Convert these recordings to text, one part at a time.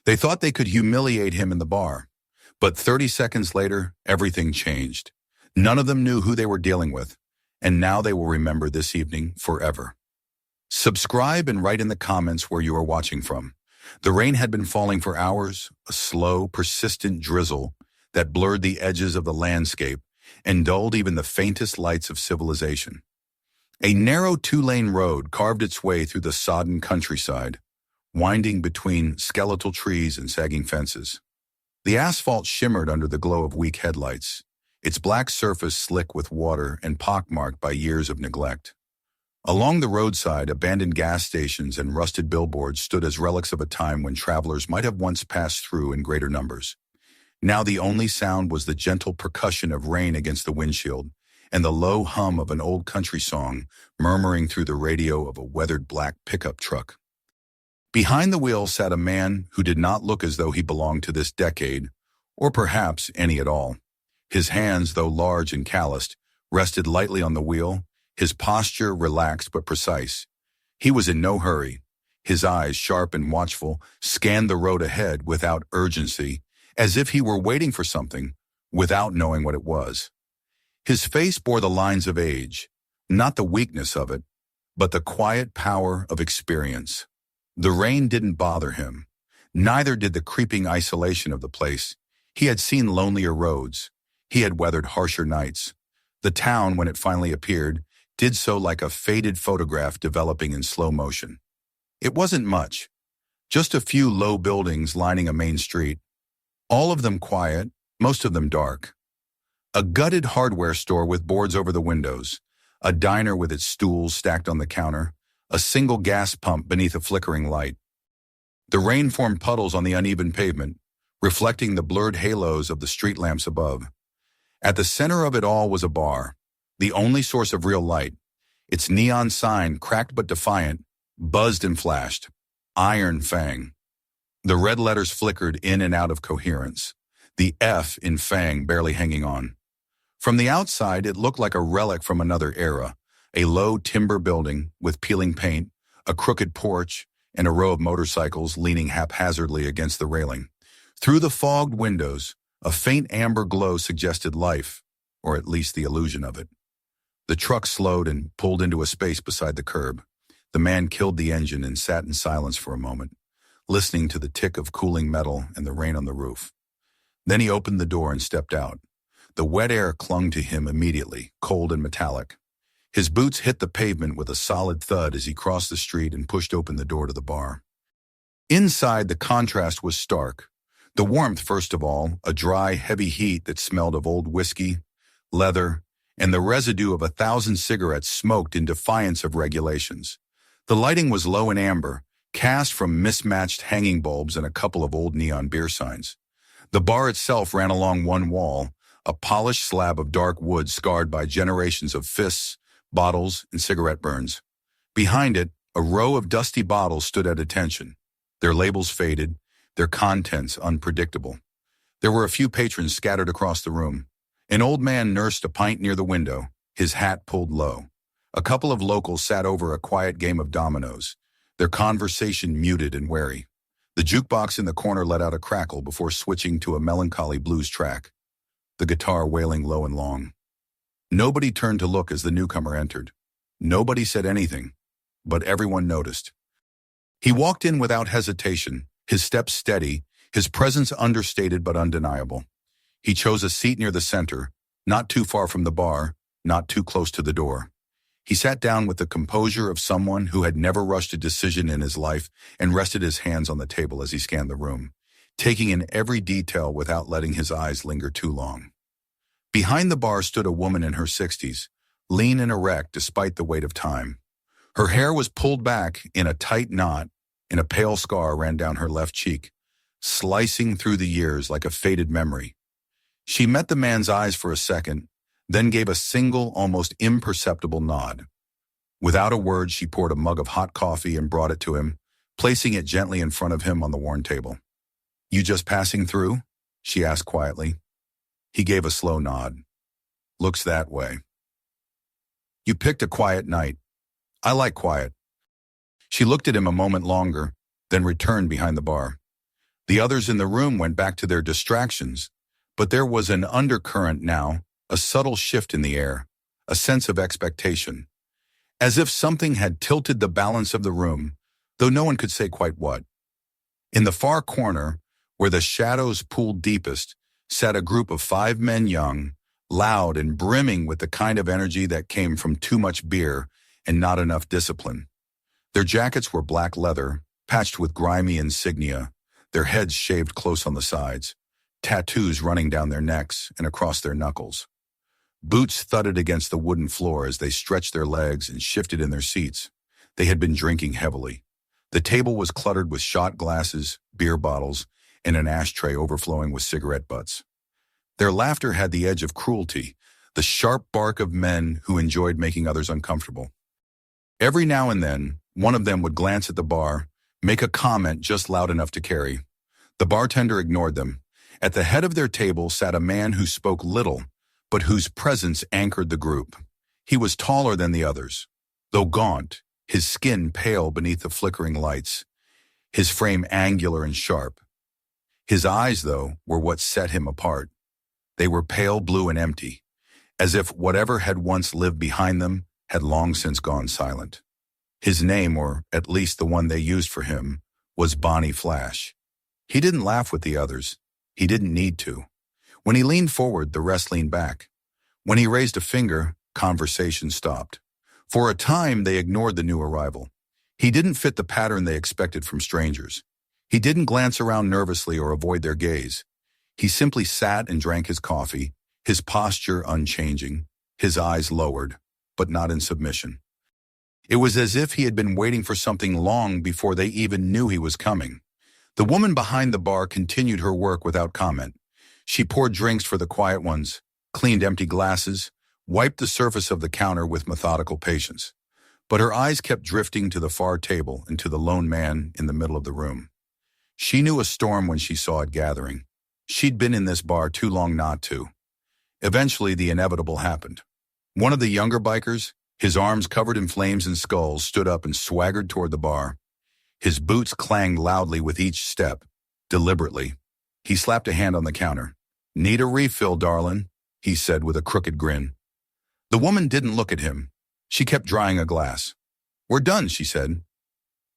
They thought they could humiliate him in the bar, but 30 seconds later, everything changed. None of them knew who they were dealing with, and now they will remember this evening forever. Subscribe and write in the comments where you are watching from. The rain had been falling for hours, a slow, persistent drizzle that blurred the edges of the landscape and dulled even the faintest lights of civilization. A narrow two-lane road carved its way through the sodden countryside, winding between skeletal trees and sagging fences. The asphalt shimmered under the glow of weak headlights, its black surface slick with water and pockmarked by years of neglect. Along the roadside, abandoned gas stations and rusted billboards stood as relics of a time when travelers might have once passed through in greater numbers. Now the only sound was the gentle percussion of rain against the windshield and the low hum of an old country song murmuring through the radio of a weathered black pickup truck. Behind the wheel sat a man who did not look as though he belonged to this decade, or perhaps any at all. His hands, though large and calloused, rested lightly on the wheel, his posture relaxed but precise. He was in no hurry. His eyes, sharp and watchful, scanned the road ahead without urgency, as if he were waiting for something, without knowing what it was. His face bore the lines of age, not the weakness of it, but the quiet power of experience. The rain didn't bother him. Neither did the creeping isolation of the place. He had seen lonelier roads. He had weathered harsher nights. The town, when it finally appeared, did so like a faded photograph developing in slow motion. It wasn't much. Just a few low buildings lining a main street. All of them quiet, most of them dark. A gutted hardware store with boards over the windows, a diner with its stools stacked on the counter, a single gas pump beneath a flickering light. The rain formed puddles on the uneven pavement, reflecting the blurred halos of the street lamps above. At the center of it all was a bar, the only source of real light. Its neon sign, cracked but defiant, buzzed and flashed. Iron Fang. The red letters flickered in and out of coherence, the F in Fang barely hanging on. From the outside, it looked like a relic from another era, a low timber building with peeling paint, a crooked porch, and a row of motorcycles leaning haphazardly against the railing. Through the fogged windows, a faint amber glow suggested life, or at least the illusion of it. The truck slowed and pulled into a space beside the curb. The man killed the engine and sat in silence for a moment, listening to the tick of cooling metal and the rain on the roof. Then he opened the door and stepped out. The wet air clung to him immediately, cold and metallic. His boots hit the pavement with a solid thud as he crossed the street and pushed open the door to the bar. Inside, the contrast was stark. The warmth, first of all, a dry, heavy heat that smelled of old whiskey, leather, and the residue of 1,000 cigarettes smoked in defiance of regulations. The lighting was low and amber, cast from mismatched hanging bulbs and a couple of old neon beer signs. The bar itself ran along one wall, a polished slab of dark wood scarred by generations of fists, bottles, and cigarette burns. Behind it, a row of dusty bottles stood at attention, their labels faded, their contents unpredictable. There were a few patrons scattered across the room. An old man nursed a pint near the window, his hat pulled low. A couple of locals sat over a quiet game of dominoes, their conversation muted and wary. The jukebox in the corner let out a crackle before switching to a melancholy blues track, the guitar wailing low and long. Nobody turned to look as the newcomer entered. Nobody said anything, but everyone noticed. He walked in without hesitation, his steps steady, his presence understated but undeniable. He chose a seat near the center, not too far from the bar, not too close to the door. He sat down with the composure of someone who had never rushed a decision in his life and rested his hands on the table as he scanned the room, taking in every detail without letting his eyes linger too long. Behind the bar stood a woman in her 60s, lean and erect despite the weight of time. Her hair was pulled back in a tight knot, and a pale scar ran down her left cheek, slicing through the years like a faded memory. She met the man's eyes for a second, then gave a single, almost imperceptible nod. Without a word, she poured a mug of hot coffee and brought it to him, placing it gently in front of him on the worn table. "You just passing through?" she asked quietly. He gave a slow nod. "Looks that way." "You picked a quiet night. I like quiet." She looked at him a moment longer, then returned behind the bar. The others in the room went back to their distractions, but there was an undercurrent now, a subtle shift in the air, a sense of expectation, as if something had tilted the balance of the room, though no one could say quite what. In the far corner, where the shadows pooled deepest, sat a group of 5 men young, loud and brimming with the kind of energy that came from too much beer and not enough discipline. Their jackets were black leather, patched with grimy insignia, their heads shaved close on the sides, tattoos running down their necks and across their knuckles. Boots thudded against the wooden floor as they stretched their legs and shifted in their seats. They had been drinking heavily. The table was cluttered with shot glasses, beer bottles, and an ashtray overflowing with cigarette butts. Their laughter had the edge of cruelty, the sharp bark of men who enjoyed making others uncomfortable. Every now and then, one of them would glance at the bar, make a comment just loud enough to carry. The bartender ignored them. At the head of their table sat a man who spoke little, but whose presence anchored the group. He was taller than the others, though gaunt, his skin pale beneath the flickering lights, his frame angular and sharp. His eyes, though, were what set him apart. They were pale blue and empty, as if whatever had once lived behind them had long since gone silent. His name, or at least the one they used for him, was Bonnie Flash. He didn't laugh with the others. He didn't need to. When he leaned forward, the rest leaned back. When he raised a finger, conversation stopped. For a time, they ignored the new arrival. He didn't fit the pattern they expected from strangers. He didn't glance around nervously or avoid their gaze. He simply sat and drank his coffee, his posture unchanging, his eyes lowered, but not in submission. It was as if he had been waiting for something long before they even knew he was coming. The woman behind the bar continued her work without comment. She poured drinks for the quiet ones, cleaned empty glasses, wiped the surface of the counter with methodical patience. But her eyes kept drifting to the far table and to the lone man in the middle of the room. She knew a storm when she saw it gathering. She'd been in this bar too long not to. Eventually, the inevitable happened. One of the younger bikers, his arms covered in flames and skulls, stood up and swaggered toward the bar. His boots clanged loudly with each step, deliberately. He slapped a hand on the counter. "Need a refill, darling," he said with a crooked grin. The woman didn't look at him. She kept drying a glass. "We're done," she said.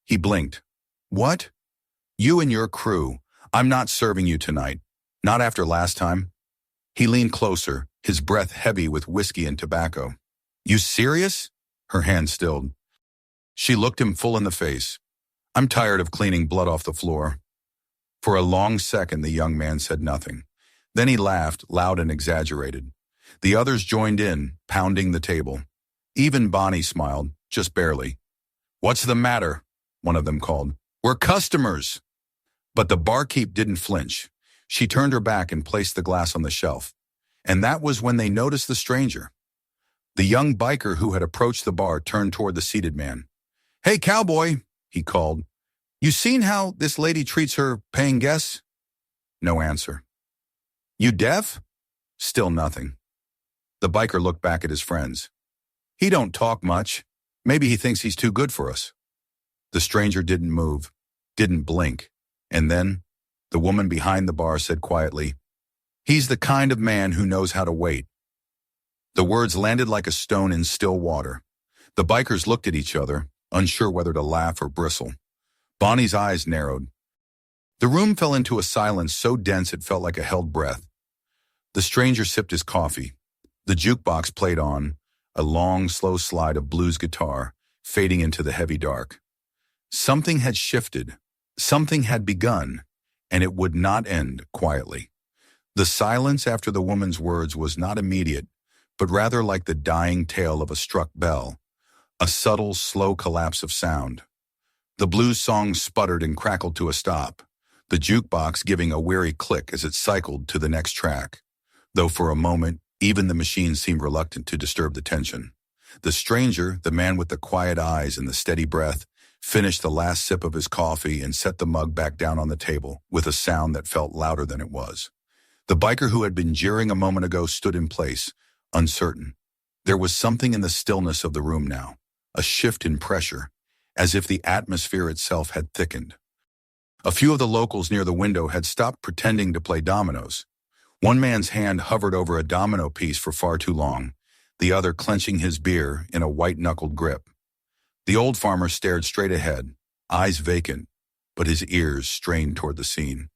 He blinked. "What?" "You and your crew. I'm not serving you tonight. Not after last time." He leaned closer, his breath heavy with whiskey and tobacco. "You serious?" Her hand stilled. She looked him full in the face. "I'm tired of cleaning blood off the floor." For a long second, the young man said nothing. Then he laughed, loud and exaggerated. The others joined in, pounding the table. Even Bonnie smiled, just barely. "What's the matter?" one of them called. "We're customers." But the barkeep didn't flinch. She turned her back and placed the glass on the shelf. And that was when they noticed the stranger. The young biker who had approached the bar turned toward the seated man. "Hey, cowboy," he called. "You seen how this lady treats her paying guests?" No answer. "You deaf?" Still nothing. The biker looked back at his friends. "He don't talk much. Maybe he thinks he's too good for us." The stranger didn't move, didn't blink. And then, the woman behind the bar said quietly, "He's the kind of man who knows how to wait." The words landed like a stone in still water. The bikers looked at each other, unsure whether to laugh or bristle. Bonnie's eyes narrowed. The room fell into a silence so dense it felt like a held breath. The stranger sipped his coffee. The jukebox played on, a long, slow slide of blues guitar, fading into the heavy dark. Something had shifted. Something had begun, and it would not end quietly. The silence after the woman's words was not immediate, but rather like the dying tale of a struck bell, a subtle, slow collapse of sound. The blues song sputtered and crackled to a stop, the jukebox giving a weary click as it cycled to the next track, though for a moment, even the machine seemed reluctant to disturb the tension. The stranger, the man with the quiet eyes and the steady breath, finished the last sip of his coffee and set the mug back down on the table with a sound that felt louder than it was. The biker who had been jeering a moment ago stood in place, uncertain. There was something in the stillness of the room now, a shift in pressure, as if the atmosphere itself had thickened. A few of the locals near the window had stopped pretending to play dominoes. One man's hand hovered over a domino piece for far too long, the other clenching his beer in a white-knuckled grip. The old farmer stared straight ahead, eyes vacant, but his ears strained toward the scene.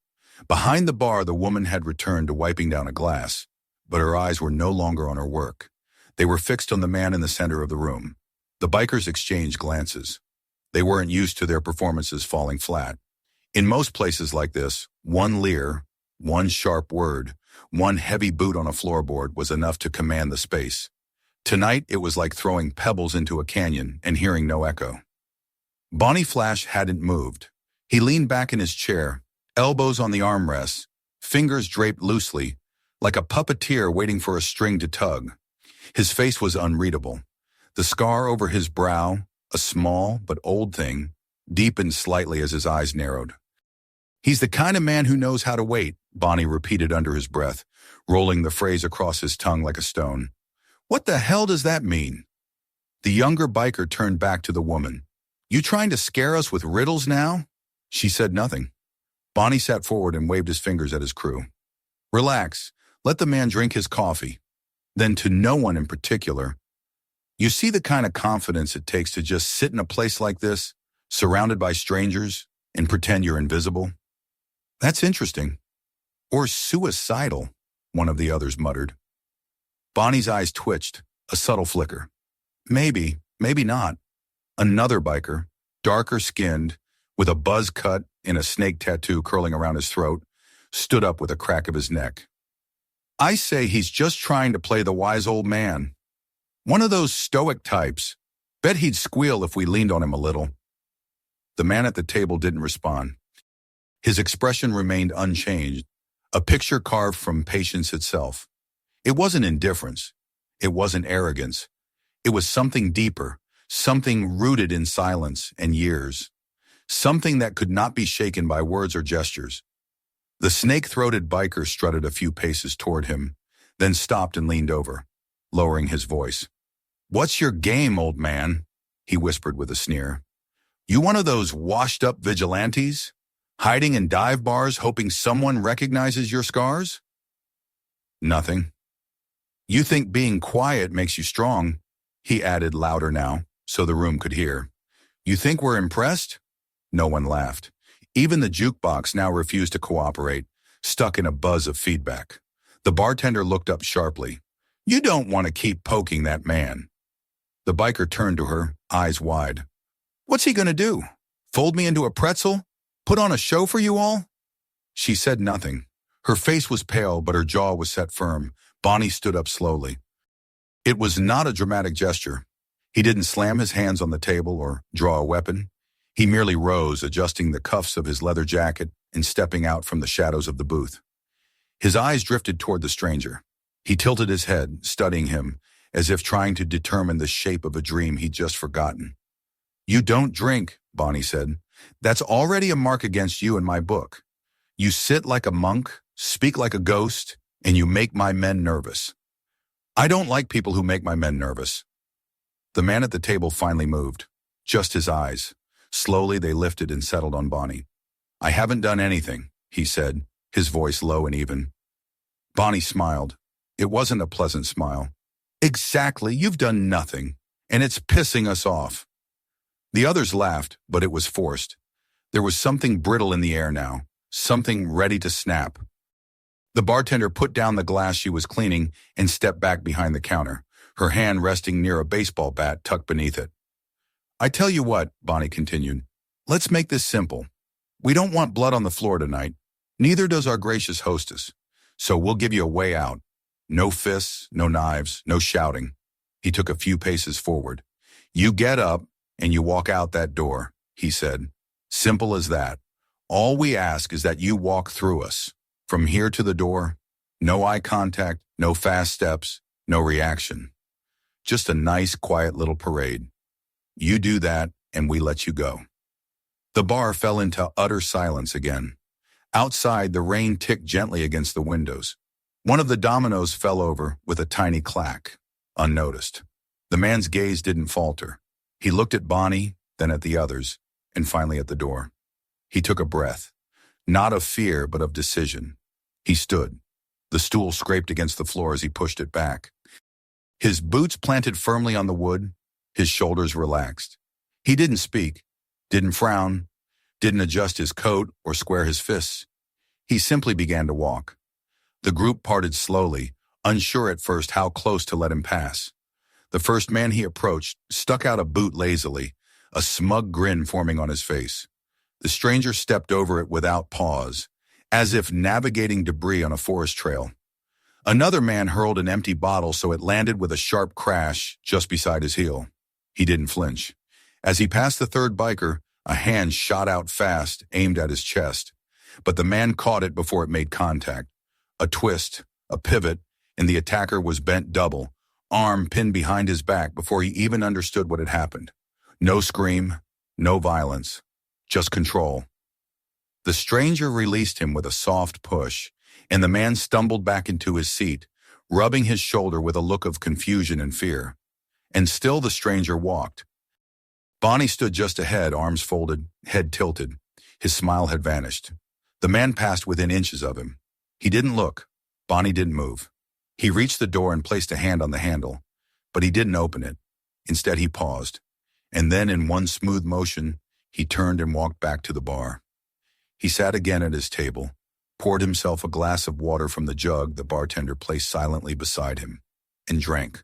Behind the bar, the woman had returned to wiping down a glass, but her eyes were no longer on her work. They were fixed on the man in the center of the room. The bikers exchanged glances. They weren't used to their performances falling flat. In most places like this, one leer, one sharp word, one heavy boot on a floorboard was enough to command the space. Tonight, it was like throwing pebbles into a canyon and hearing no echo. Bonnie Flash hadn't moved. He leaned back in his chair, elbows on the armrests, fingers draped loosely, like a puppeteer waiting for a string to tug. His face was unreadable. The scar over his brow, a small but old thing, deepened slightly as his eyes narrowed. "He's the kind of man who knows how to wait," Bonnie repeated under his breath, rolling the phrase across his tongue like a stone. "What the hell does that mean?" The younger biker turned back to the woman. "You trying to scare us with riddles now?" She said nothing. Bonnie sat forward and waved his fingers at his crew. "Relax. Let the man drink his coffee." Then to no one in particular, "You see the kind of confidence it takes to just sit in a place like this, surrounded by strangers, and pretend you're invisible? That's interesting. Or suicidal," one of the others muttered. Bonnie's eyes twitched, a subtle flicker. Maybe not. Another biker, darker skinned, with a buzz cut and a snake tattoo curling around his throat, stood up with a crack of his neck. "I say he's just trying to play the wise old man. One of those stoic types. Bet he'd squeal if we leaned on him a little." The man at the table didn't respond. His expression remained unchanged, a picture carved from patience itself. It wasn't indifference. It wasn't arrogance. It was something deeper, something rooted in silence and years, something that could not be shaken by words or gestures. The snake-throated biker strutted a few paces toward him, then stopped and leaned over, lowering his voice. "What's your game, old man?" he whispered with a sneer. "You one of those washed-up vigilantes? Hiding in dive bars hoping someone recognizes your scars?" "Nothing." "You think being quiet makes you strong," he added louder now, so the room could hear. "You think we're impressed?" No one laughed. Even the jukebox now refused to cooperate, stuck in a buzz of feedback. The bartender looked up sharply. "You don't want to keep poking that man." The biker turned to her, eyes wide. "What's he going to do? Fold me into a pretzel? Put on a show for you all?" She said nothing. Her face was pale, but her jaw was set firm. Bonnie stood up slowly. It was not a dramatic gesture. He didn't slam his hands on the table or draw a weapon. He merely rose, adjusting the cuffs of his leather jacket and stepping out from the shadows of the booth. His eyes drifted toward the stranger. He tilted his head, studying him, as if trying to determine the shape of a dream he'd just forgotten. "You don't drink," Bonnie said. "That's already a mark against you in my book. You sit like a monk, speak like a ghost, and you make my men nervous. I don't like people who make my men nervous." The man at the table finally moved. Just his eyes. Slowly they lifted and settled on Bonnie. "I haven't done anything," he said, his voice low and even. Bonnie smiled. It wasn't a pleasant smile. "Exactly, you've done nothing, and it's pissing us off." The others laughed, but it was forced. There was something brittle in the air now, something ready to snap. The bartender put down the glass she was cleaning and stepped back behind the counter, her hand resting near a baseball bat tucked beneath it. "I tell you what," Bonnie continued, "let's make this simple. We don't want blood on the floor tonight. Neither does our gracious hostess. So we'll give you a way out. No fists, no knives, no shouting." He took a few paces forward. "You get up and you walk out that door," he said. "Simple as that. All we ask is that you walk through us. From here to the door, no eye contact, no fast steps, no reaction. Just a nice, quiet little parade. You do that, and we let you go." The bar fell into utter silence again. Outside, the rain ticked gently against the windows. One of the dominoes fell over with a tiny clack, unnoticed. The man's gaze didn't falter. He looked at Bonnie, then at the others, and finally at the door. He took a breath. not of fear but of decision. He stood. The stool scraped against the floor as he pushed it back. His boots planted firmly on the wood, his shoulders relaxed. He didn't speak, didn't frown, didn't adjust his coat or square his fists. He simply began to walk. The group parted slowly, unsure at first how close to let him pass. The first man he approached stuck out a boot lazily, a smug grin forming on his face. The stranger stepped over it without pause, as if navigating debris on a forest trail. Another man hurled an empty bottle so it landed with a sharp crash just beside his heel. He didn't flinch. As he passed the third biker, a hand shot out fast, aimed at his chest. But the man caught it before it made contact. A twist, a pivot, and the attacker was bent double, arm pinned behind his back before he even understood what had happened. No scream, no violence, just control. The stranger released him with a soft push, and the man stumbled back into his seat, rubbing his shoulder with a look of confusion and fear. And still the stranger walked. Bonnie stood just ahead, arms folded, head tilted. His smile had vanished. The man passed within inches of him. He didn't look. Bonnie didn't move. He reached the door and placed a hand on the handle, but he didn't open it. Instead, he paused. And then in one smooth motion, he turned and walked back to the bar. He sat again at his table, poured himself a glass of water from the jug the bartender placed silently beside him, and drank.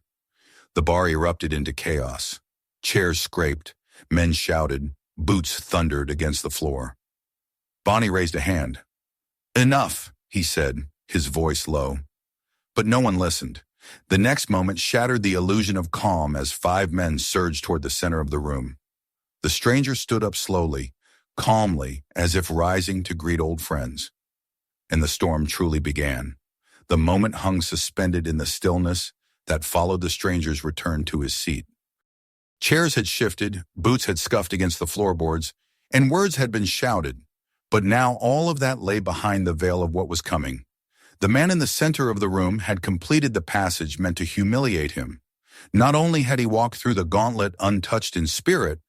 The bar erupted into chaos. Chairs scraped, men shouted, boots thundered against the floor. Bonnie raised a hand. "Enough," he said, his voice low. But no one listened. The next moment shattered the illusion of calm as 5 men surged toward the center of the room. The stranger stood up slowly, calmly, as if rising to greet old friends. And the storm truly began. The moment hung suspended in the stillness that followed the stranger's return to his seat. Chairs had shifted, boots had scuffed against the floorboards, and words had been shouted. But now all of that lay behind the veil of what was coming. The man in the center of the room had completed the passage meant to humiliate him. Not only had he walked through the gauntlet untouched in spirit,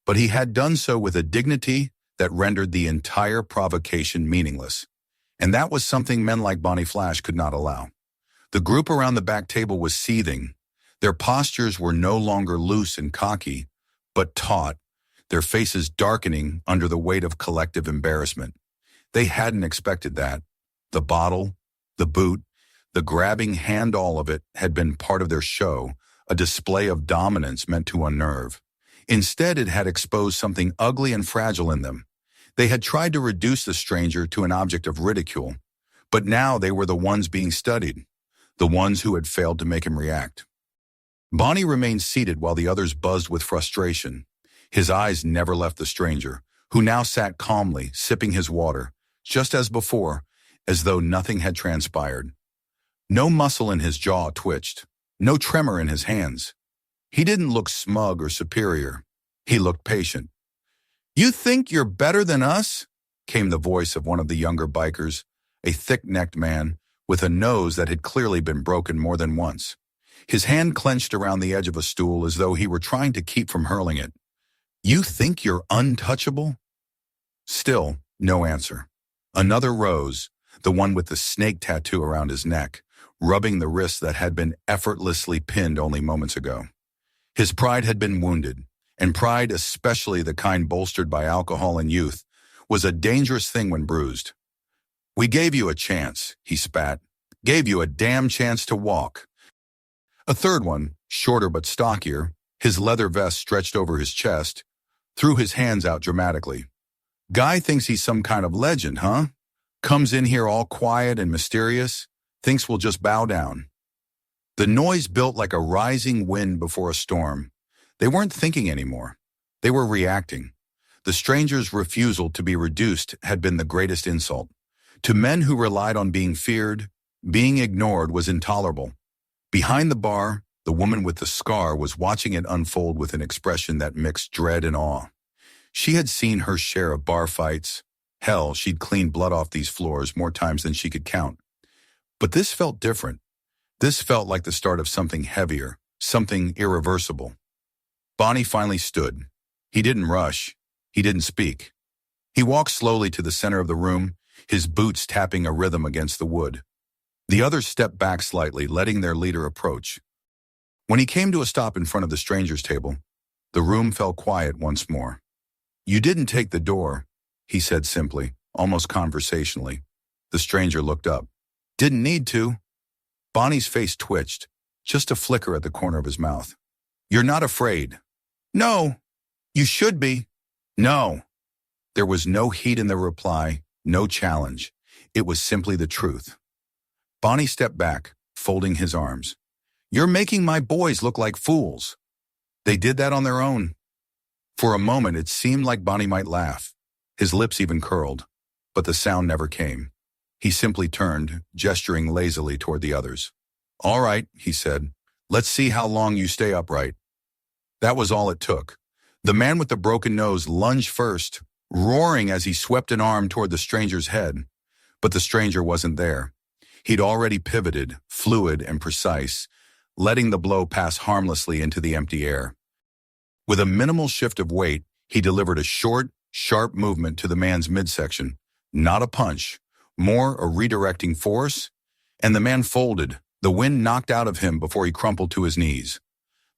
but he had done so with a dignity that rendered the entire provocation meaningless. And that was something men like Bonnie Flash could not allow. The group around the back table was seething. Their postures were no longer loose and cocky, but taut, their faces darkening under the weight of collective embarrassment. They hadn't expected that. The bottle, the boot, the grabbing hand, all of it had been part of their show, a display of dominance meant to unnerve. Instead, it had exposed something ugly and fragile in them. They had tried to reduce the stranger to an object of ridicule, but now they were the ones being studied, the ones who had failed to make him react. Bonnie remained seated while the others buzzed with frustration. His eyes never left the stranger, who now sat calmly, sipping his water, just as before, as though nothing had transpired. No muscle in his jaw twitched, no tremor in his hands. He didn't look smug or superior. He looked patient. "You think you're better than us?" came the voice of one of the younger bikers, a thick-necked man with a nose that had clearly been broken more than once. His hand clenched around the edge of a stool as though he were trying to keep from hurling it. "You think you're untouchable?" Still, no answer. Another rose, the one with the snake tattoo around his neck, rubbing the wrist that had been effortlessly pinned only moments ago. His pride had been wounded, and pride, especially the kind bolstered by alcohol and youth, was a dangerous thing when bruised. "We gave you a chance," he spat. "Gave you a damn chance to walk." A third one, shorter but stockier, his leather vest stretched over his chest, threw his hands out dramatically. "Guy thinks he's some kind of legend, huh? Comes in here all quiet and mysterious, thinks we'll just bow down." The noise built like a rising wind before a storm. They weren't thinking anymore. They were reacting. The stranger's refusal to be reduced had been the greatest insult. To men who relied on being feared, being ignored was intolerable. Behind the bar, the woman with the scar was watching it unfold with an expression that mixed dread and awe. She had seen her share of bar fights. Hell, she'd cleaned blood off these floors more times than she could count. But this felt different. This felt like the start of something heavier, something irreversible. Bonnie finally stood. He didn't rush. He didn't speak. He walked slowly to the center of the room, his boots tapping a rhythm against the wood. The others stepped back slightly, letting their leader approach. When he came to a stop in front of the stranger's table, the room fell quiet once more. "You didn't take the door," he said simply, almost conversationally. The stranger looked up. "Didn't need to." Bonnie's face twitched, just a flicker at the corner of his mouth. "You're not afraid?" "No." "You should be." "No." There was no heat in the reply, no challenge. It was simply the truth. Bonnie stepped back, folding his arms. "You're making my boys look like fools." "They did that on their own." For a moment, it seemed like Bonnie might laugh. His lips even curled, but the sound never came. He simply turned, gesturing lazily toward the others. "All right," he said. "Let's see how long you stay upright." That was all it took. The man with the broken nose lunged first, roaring as he swept an arm toward the stranger's head. But the stranger wasn't there. He'd already pivoted, fluid and precise, letting the blow pass harmlessly into the empty air. With a minimal shift of weight, he delivered a short, sharp movement to the man's midsection. Not a punch, more a redirecting force, and the man folded, the wind knocked out of him before he crumpled to his knees.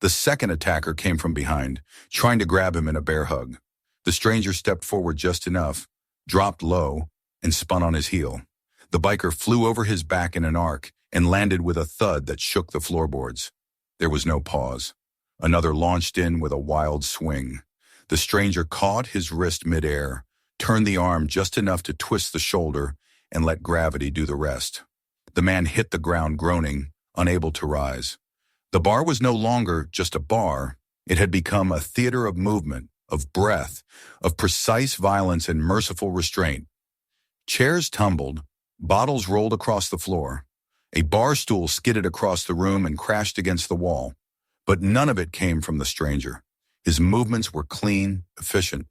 The second attacker came from behind, trying to grab him in a bear hug. The stranger stepped forward just enough, dropped low, and spun on his heel. The biker flew over his back in an arc and landed with a thud that shook the floorboards. There was no pause. Another launched in with a wild swing. The stranger caught his wrist midair, turned the arm just enough to twist the shoulder, and let gravity do the rest. The man hit the ground groaning, unable to rise. The bar was no longer just a bar. It had become a theater of movement, of breath, of precise violence and merciful restraint. Chairs tumbled, bottles rolled across the floor. A bar stool skidded across the room and crashed against the wall. But none of it came from the stranger. His movements were clean, efficient.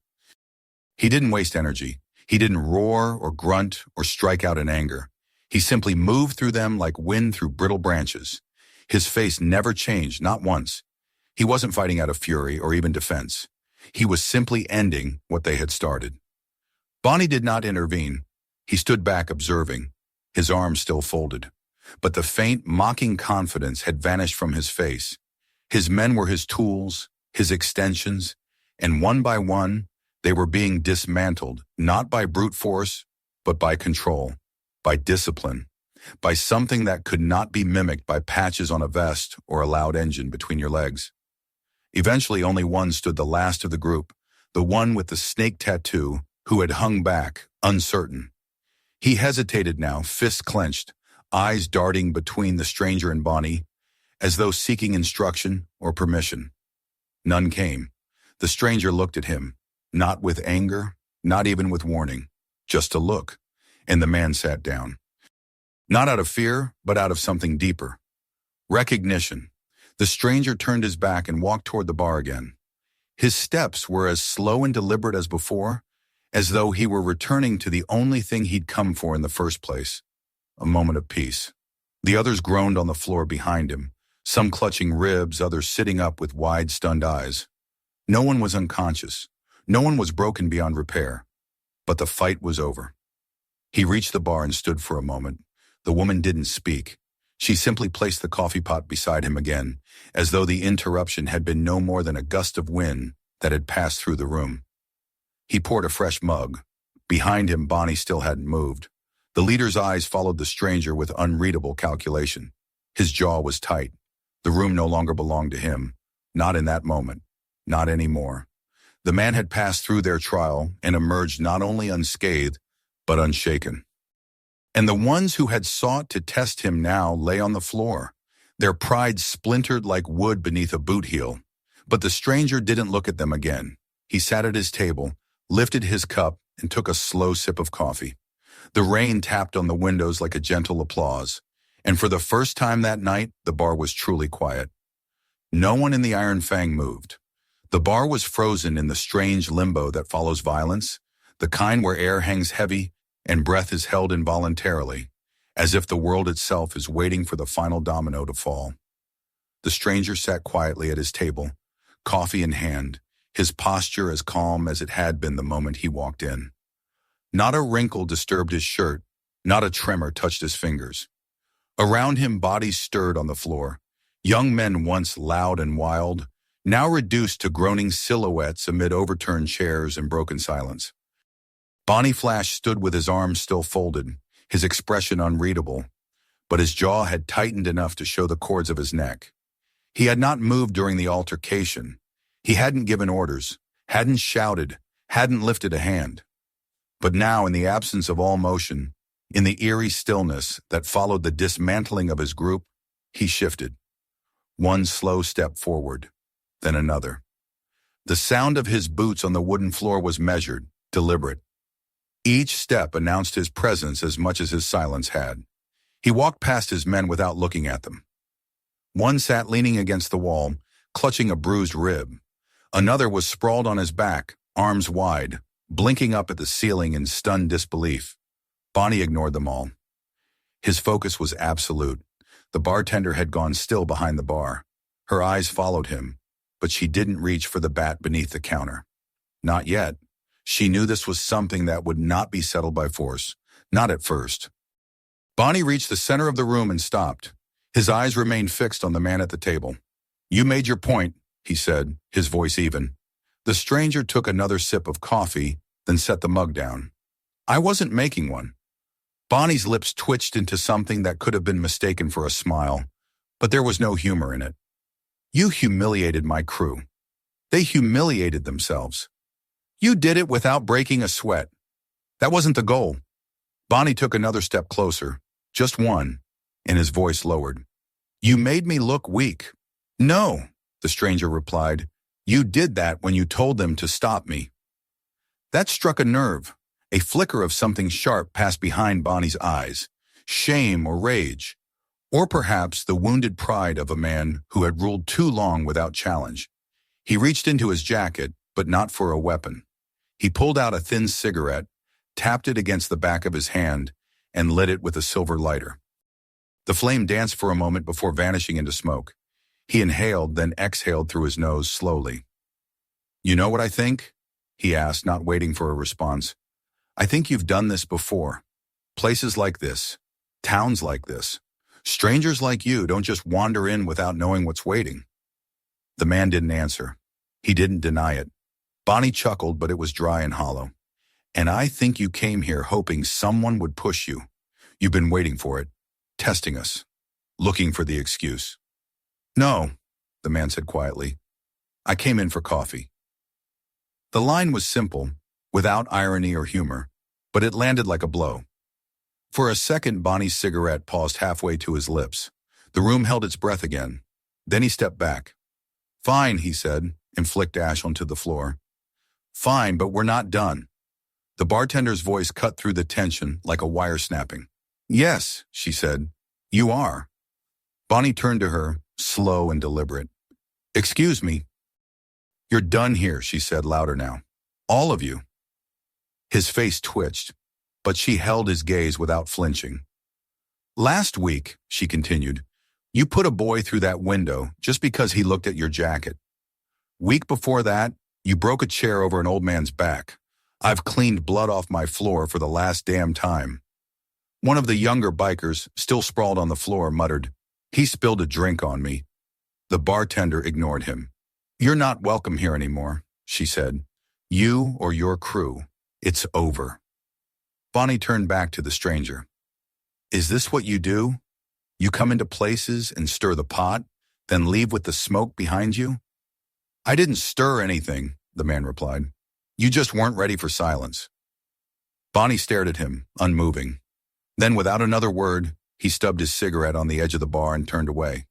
He didn't waste energy. He didn't roar or grunt or strike out in anger. He simply moved through them like wind through brittle branches. His face never changed, not once. He wasn't fighting out of fury or even defense. He was simply ending what they had started. Bonnie did not intervene. He stood back observing, his arms still folded. But the faint, mocking confidence had vanished from his face. His men were his tools, his extensions, and one by one, they were being dismantled, not by brute force, but by control, by discipline, by something that could not be mimicked by patches on a vest or a loud engine between your legs. Eventually, only one stood the last of the group, the one with the snake tattoo, who had hung back, uncertain. He hesitated now, fists clenched, eyes darting between the stranger and Bonnie, as though seeking instruction or permission. None came. The stranger looked at him, not with anger, not even with warning, just a look, and the man sat down. Not out of fear, but out of something deeper. Recognition. The stranger turned his back and walked toward the bar again. His steps were as slow and deliberate as before, as though he were returning to the only thing he'd come for in the first place, a moment of peace. The others groaned on the floor behind him, some clutching ribs, others sitting up with wide, stunned eyes. No one was unconscious. No one was broken beyond repair. But the fight was over. He reached the bar and stood for a moment. The woman didn't speak. She simply placed the coffee pot beside him again, as though the interruption had been no more than a gust of wind that had passed through the room. He poured a fresh mug. Behind him, Bonnie still hadn't moved. The leader's eyes followed the stranger with unreadable calculation. His jaw was tight. The room no longer belonged to him. Not in that moment. Not anymore. The man had passed through their trial and emerged not only unscathed, but unshaken. And the ones who had sought to test him now lay on the floor, their pride splintered like wood beneath a boot heel. But the stranger didn't look at them again. He sat at his table, lifted his cup, and took a slow sip of coffee. The rain tapped on the windows like a gentle applause, and for the first time that night, the bar was truly quiet. No one in the Iron Fang moved. The bar was frozen in the strange limbo that follows violence, the kind where air hangs heavy and breath is held involuntarily, as if the world itself is waiting for the final domino to fall. The stranger sat quietly at his table, coffee in hand, his posture as calm as it had been the moment he walked in. Not a wrinkle disturbed his shirt, not a tremor touched his fingers. Around him, bodies stirred on the floor. Young men once loud and wild, now reduced to groaning silhouettes amid overturned chairs and broken silence. Bonnie Flash stood with his arms still folded, his expression unreadable, but his jaw had tightened enough to show the cords of his neck. He had not moved during the altercation. He hadn't given orders, hadn't shouted, hadn't lifted a hand. But now, in the absence of all motion, in the eerie stillness that followed the dismantling of his group, he shifted. One slow step forward, then another. The sound of his boots on the wooden floor was measured, deliberate. Each step announced his presence as much as his silence had. He walked past his men without looking at them. One sat leaning against the wall, clutching a bruised rib. Another was sprawled on his back, arms wide, blinking up at the ceiling in stunned disbelief. Bonnie ignored them all. His focus was absolute. The bartender had gone still behind the bar. Her eyes followed him, but she didn't reach for the bat beneath the counter. Not yet. She knew this was something that would not be settled by force, not at first. Bonnie reached the center of the room and stopped. His eyes remained fixed on the man at the table. "You made your point," he said, his voice even. The stranger took another sip of coffee, then set the mug down. "I wasn't making one." Bonnie's lips twitched into something that could have been mistaken for a smile, but there was no humor in it. "You humiliated my crew. They humiliated themselves. You did it without breaking a sweat. That wasn't the goal." Bonnie took another step closer, just one, and his voice lowered. "You made me look weak." "No," the stranger replied. "You did that when you told them to stop me." That struck a nerve. A flicker of something sharp passed behind Bonnie's eyes, shame or rage, or perhaps the wounded pride of a man who had ruled too long without challenge. He reached into his jacket, but not for a weapon. He pulled out a thin cigarette, tapped it against the back of his hand, and lit it with a silver lighter. The flame danced for a moment before vanishing into smoke. He inhaled, then exhaled through his nose slowly. "You know what I think?" he asked, not waiting for a response. "I think you've done this before. Places like this, towns like this. Strangers like you don't just wander in without knowing what's waiting." The man didn't answer. He didn't deny it. Bonnie chuckled, but it was dry and hollow. "And I think you came here hoping someone would push you. You've been waiting for it, testing us, looking for the excuse." "No," the man said quietly. "I came in for coffee." The line was simple, without irony or humor, but it landed like a blow. For a second, Bonnie's cigarette paused halfway to his lips. The room held its breath again. Then he stepped back. "Fine," he said, and flicked ash onto the floor. "Fine, but we're not done." The bartender's voice cut through the tension like a wire snapping. "Yes," she said, "you are." Bonnie turned to her, slow and deliberate. "Excuse me." "You're done here," she said louder now. "All of you." His face twitched, but she held his gaze without flinching. "Last week," she continued, "you put a boy through that window just because he looked at your jacket. Week before that, you broke a chair over an old man's back. I've cleaned blood off my floor for the last damn time." One of the younger bikers, still sprawled on the floor, muttered, "He spilled a drink on me." The bartender ignored him. "You're not welcome here anymore," she said. "You or your crew. It's over." Bonnie turned back to the stranger. "Is this what you do? You come into places and stir the pot, then leave with the smoke behind you?" "I didn't stir anything," the man replied. "You just weren't ready for silence." Bonnie stared at him, unmoving. Then, without another word, he stubbed his cigarette on the edge of the bar and turned away.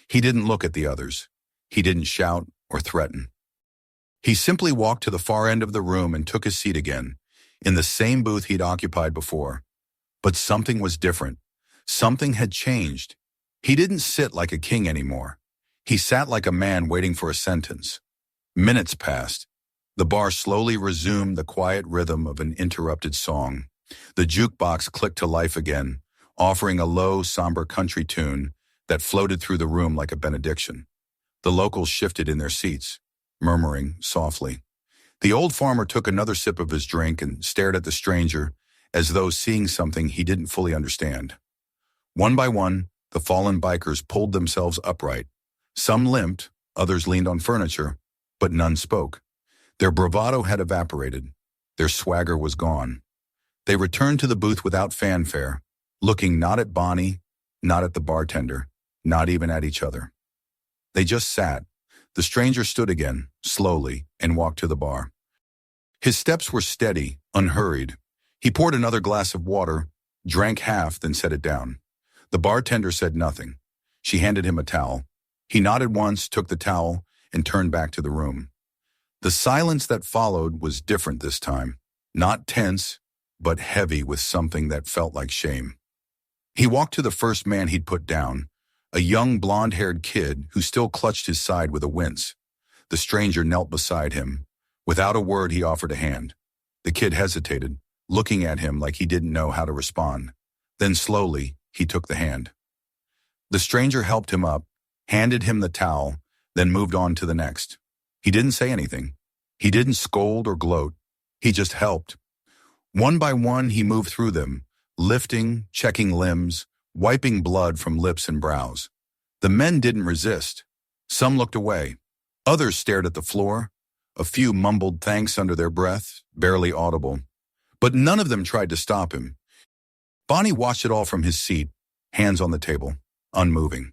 He didn't look at the others. He didn't shout or threaten. He simply walked to the far end of the room and took his seat again, in the same booth he'd occupied before. But something was different. Something had changed. He didn't sit like a king anymore. He sat like a man waiting for a sentence. Minutes passed. The bar slowly resumed the quiet rhythm of an interrupted song. The jukebox clicked to life again, offering a low, somber country tune that floated through the room like a benediction. The locals shifted in their seats, murmuring softly. The old farmer took another sip of his drink and stared at the stranger as though seeing something he didn't fully understand. One by one, the fallen bikers pulled themselves upright. Some limped, others leaned on furniture, but none spoke. Their bravado had evaporated. Their swagger was gone. They returned to the booth without fanfare, looking not at Bonnie, not at the bartender, not even at each other. They just sat. The stranger stood again, slowly, and walked to the bar. His steps were steady, unhurried. He poured another glass of water, drank half, then set it down. The bartender said nothing. She handed him a towel. He nodded once, took the towel, and turned back to the room. The silence that followed was different this time, not tense, but heavy with something that felt like shame. He walked to the first man he'd put down, a young blonde-haired kid who still clutched his side with a wince. The stranger knelt beside him. Without a word, he offered a hand. The kid hesitated, looking at him like he didn't know how to respond. Then slowly, he took the hand. The stranger helped him up, handed him the towel, then moved on to the next. He didn't say anything. He didn't scold or gloat. He just helped. One by one, he moved through them, lifting, checking limbs, wiping blood from lips and brows. The men didn't resist. Some looked away. Others stared at the floor. A few mumbled thanks under their breath, barely audible. But none of them tried to stop him. Bonnie watched it all from his seat, hands on the table, unmoving.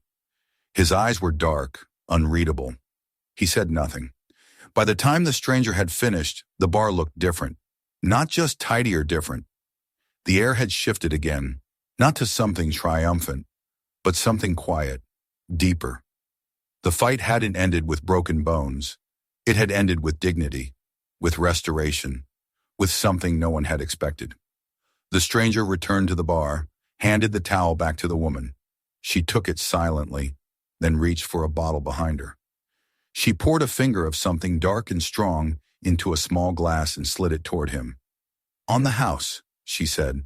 His eyes were dark, unreadable. He said nothing. By the time the stranger had finished, the bar looked different. Not just tidy or different. The air had shifted again, not to something triumphant, but something quiet, deeper. The fight hadn't ended with broken bones. It had ended with dignity, with restoration, with something no one had expected. The stranger returned to the bar, handed the towel back to the woman. She took it silently, then reached for a bottle behind her. She poured a finger of something dark and strong into a small glass and slid it toward him. "On the house," she said.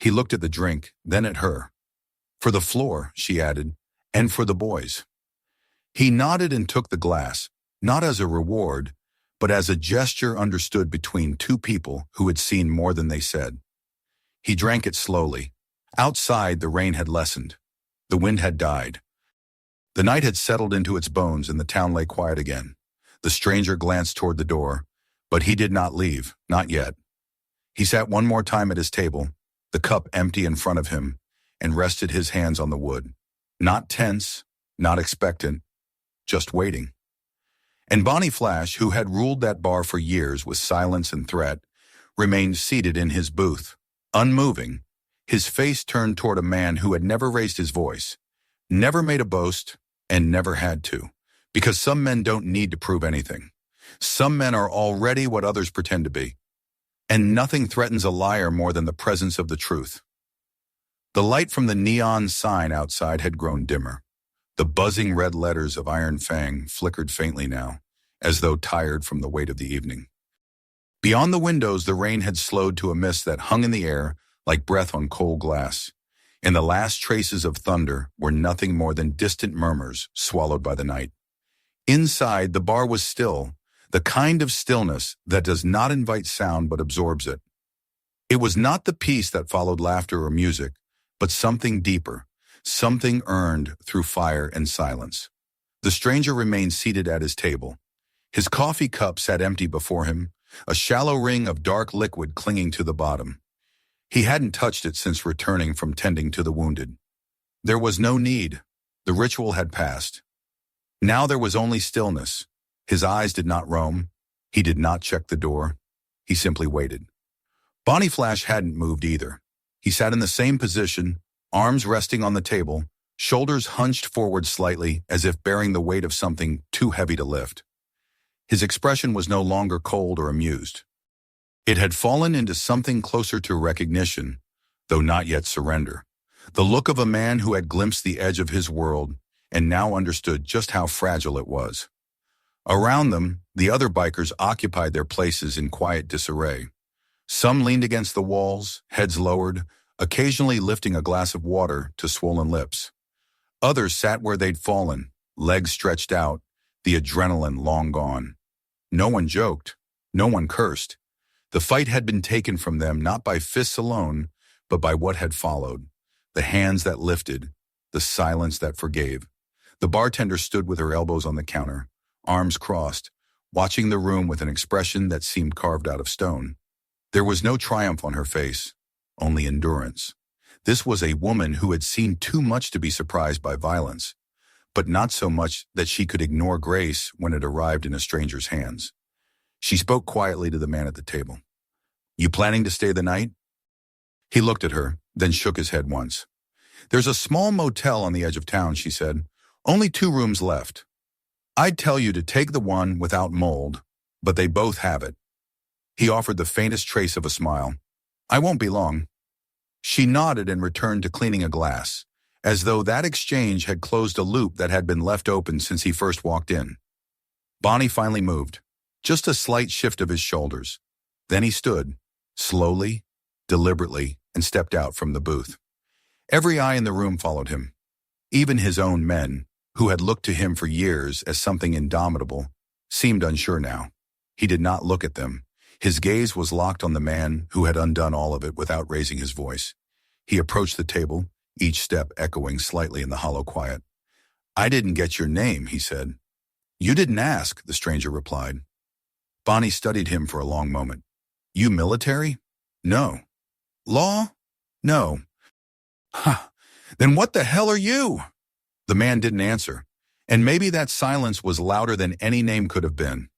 He looked at the drink, then at her. "For the floor," she added, "and for the boys." He nodded and took the glass, not as a reward, but as a gesture understood between two people who had seen more than they said. He drank it slowly. Outside, the rain had lessened. The wind had died. The night had settled into its bones and the town lay quiet again. The stranger glanced toward the door, but he did not leave, not yet. He sat one more time at his table, the cup empty in front of him, and rested his hands on the wood. Not tense, not expectant, just waiting. And Bonnie Flash, who had ruled that bar for years with silence and threat, remained seated in his booth, unmoving, his face turned toward a man who had never raised his voice, never made a boast, and never had to. Because some men don't need to prove anything. Some men are already what others pretend to be. And nothing threatens a liar more than the presence of the truth. The light from the neon sign outside had grown dimmer. The buzzing red letters of Iron Fang flickered faintly now, as though tired from the weight of the evening. Beyond the windows, the rain had slowed to a mist that hung in the air like breath on cold glass, and the last traces of thunder were nothing more than distant murmurs swallowed by the night. Inside, the bar was still, the kind of stillness that does not invite sound but absorbs it. It was not the peace that followed laughter or music, but something deeper, something earned through fire and silence. The stranger remained seated at his table. His coffee cup sat empty before him, a shallow ring of dark liquid clinging to the bottom. He hadn't touched it since returning from tending to the wounded. There was no need. The ritual had passed. Now there was only stillness. His eyes did not roam. He did not check the door. He simply waited. Bonnie Flash hadn't moved either. He sat in the same position, arms resting on the table, shoulders hunched forward slightly as if bearing the weight of something too heavy to lift. His expression was no longer cold or amused. It had fallen into something closer to recognition, though not yet surrender. The look of a man who had glimpsed the edge of his world and now understood just how fragile it was. Around them, the other bikers occupied their places in quiet disarray. Some leaned against the walls, heads lowered, occasionally lifting a glass of water to swollen lips. Others sat where they'd fallen, legs stretched out, the adrenaline long gone. No one joked. No one cursed. The fight had been taken from them not by fists alone, but by what had followed. The hands that lifted, the silence that forgave. The bartender stood with her elbows on the counter, arms crossed, watching the room with an expression that seemed carved out of stone. There was no triumph on her face, only endurance. This was a woman who had seen too much to be surprised by violence, but not so much that she could ignore grace when it arrived in a stranger's hands. She spoke quietly to the man at the table. "You planning to stay the night?" He looked at her, then shook his head once. "There's a small motel on the edge of town," she said. "Only 2 rooms left. I'd tell you to take the one without mold, but they both have it." He offered the faintest trace of a smile. "I won't be long." She nodded and returned to cleaning a glass, as though that exchange had closed a loop that had been left open since he first walked in. Bonnie finally moved, just a slight shift of his shoulders. Then he stood, slowly, deliberately, and stepped out from the booth. Every eye in the room followed him. Even his own men, who had looked to him for years as something indomitable, seemed unsure now. He did not look at them. His gaze was locked on the man who had undone all of it without raising his voice. He approached the table, each step echoing slightly in the hollow quiet. "I didn't get your name," he said. "You didn't ask," the stranger replied. Bonnie studied him for a long moment. "You military?" "No." "Law?" "No." "Huh. Then what the hell are you?" The man didn't answer, and maybe that silence was louder than any name could have been.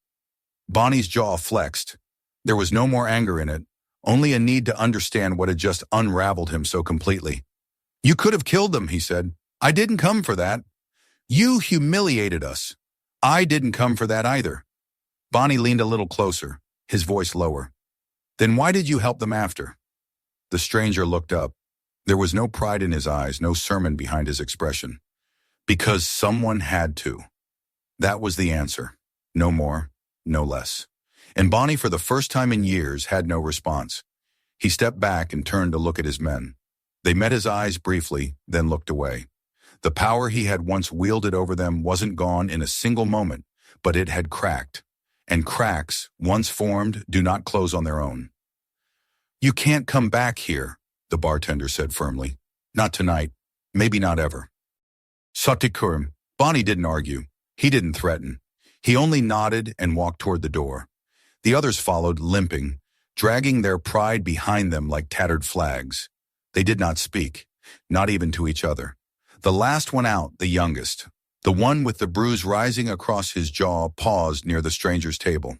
Bonnie's jaw flexed. There was no more anger in it, only a need to understand what had just unraveled him so completely. "You could have killed them," he said. "I didn't come for that. You humiliated us. I didn't come for that either." Bonnie leaned a little closer, his voice lower. "Then why did you help them after?" The stranger looked up. There was no pride in his eyes, no sermon behind his expression. "Because someone had to." That was the answer. No more, no less. And Bonnie, for the first time in years, had no response. He stepped back and turned to look at his men. They met his eyes briefly, then looked away. The power he had once wielded over them wasn't gone in a single moment, but it had cracked. And cracks, once formed, do not close on their own. "You can't come back here," the bartender said firmly. "Not tonight. Maybe not ever." Satikurim. Bonnie didn't argue. He didn't threaten. He only nodded and walked toward the door. The others followed, limping, dragging their pride behind them like tattered flags. They did not speak, not even to each other. The last one out, the youngest, the one with the bruise rising across his jaw, paused near the stranger's table.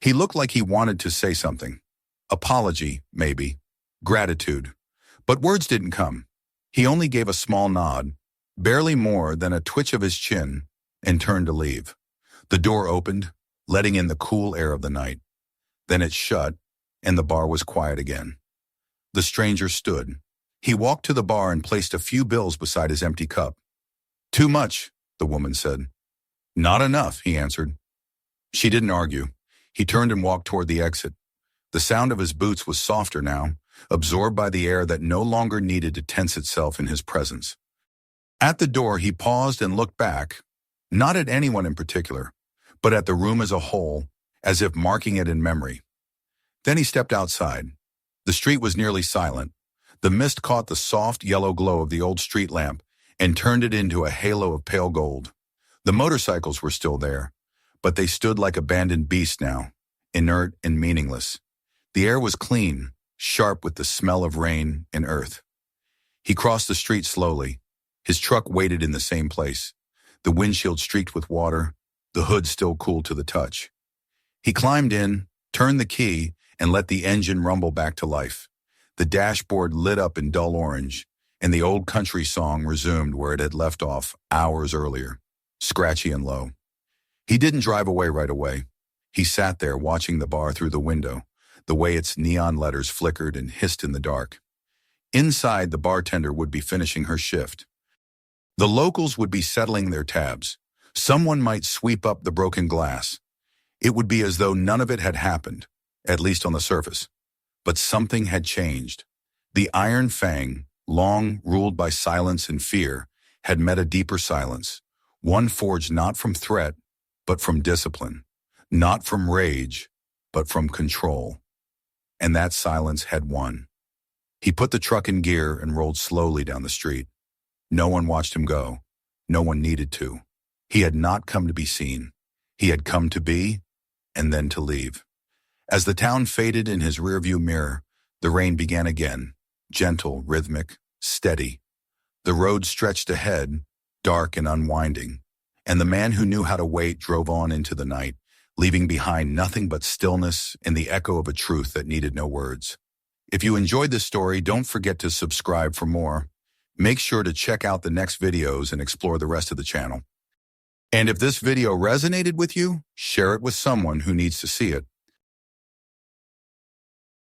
He looked like he wanted to say something. Apology, maybe. Gratitude. But words didn't come. He only gave a small nod, barely more than a twitch of his chin, and turned to leave. The door opened, letting in the cool air of the night. Then it shut, and the bar was quiet again. The stranger stood. He walked to the bar and placed a few bills beside his empty cup. "Too much," the woman said. "Not enough," he answered. She didn't argue. He turned and walked toward the exit. The sound of his boots was softer now, absorbed by the air that no longer needed to tense itself in his presence. At the door, he paused and looked back, not at anyone in particular, but at the room as a whole, as if marking it in memory. Then he stepped outside. The street was nearly silent. The mist caught the soft yellow glow of the old street lamp and turned it into a halo of pale gold. The motorcycles were still there, but they stood like abandoned beasts now, inert and meaningless. The air was clean, sharp with the smell of rain and earth. He crossed the street slowly. His truck waited in the same place, the windshield streaked with water, the hood still cool to the touch. He climbed in, turned the key, and let the engine rumble back to life. The dashboard lit up in dull orange, and the old country song resumed where it had left off hours earlier, scratchy and low. He didn't drive away right away. He sat there watching the bar through the window, the way its neon letters flickered and hissed in the dark. Inside, the bartender would be finishing her shift. The locals would be settling their tabs. Someone might sweep up the broken glass. It would be as though none of it had happened, at least on the surface. But something had changed. The iron Fang, long ruled by silence and fear, had met a deeper silence, one forged not from threat, but from discipline, not from rage, but from control. And that silence had won. He put the truck in gear and rolled slowly down the street. No one watched him go. No one needed to. He had not come to be seen. He had come to be, and then to leave. As the town faded in his rearview mirror, the rain began again, gentle, rhythmic, steady. The road stretched ahead, dark and unwinding, and the man who knew how to wait drove on into the night, leaving behind nothing but stillness and the echo of a truth that needed no words. If you enjoyed this story, don't forget to subscribe for more. Make sure to check out the next videos and explore the rest of the channel. And if this video resonated with you, share it with someone who needs to see it.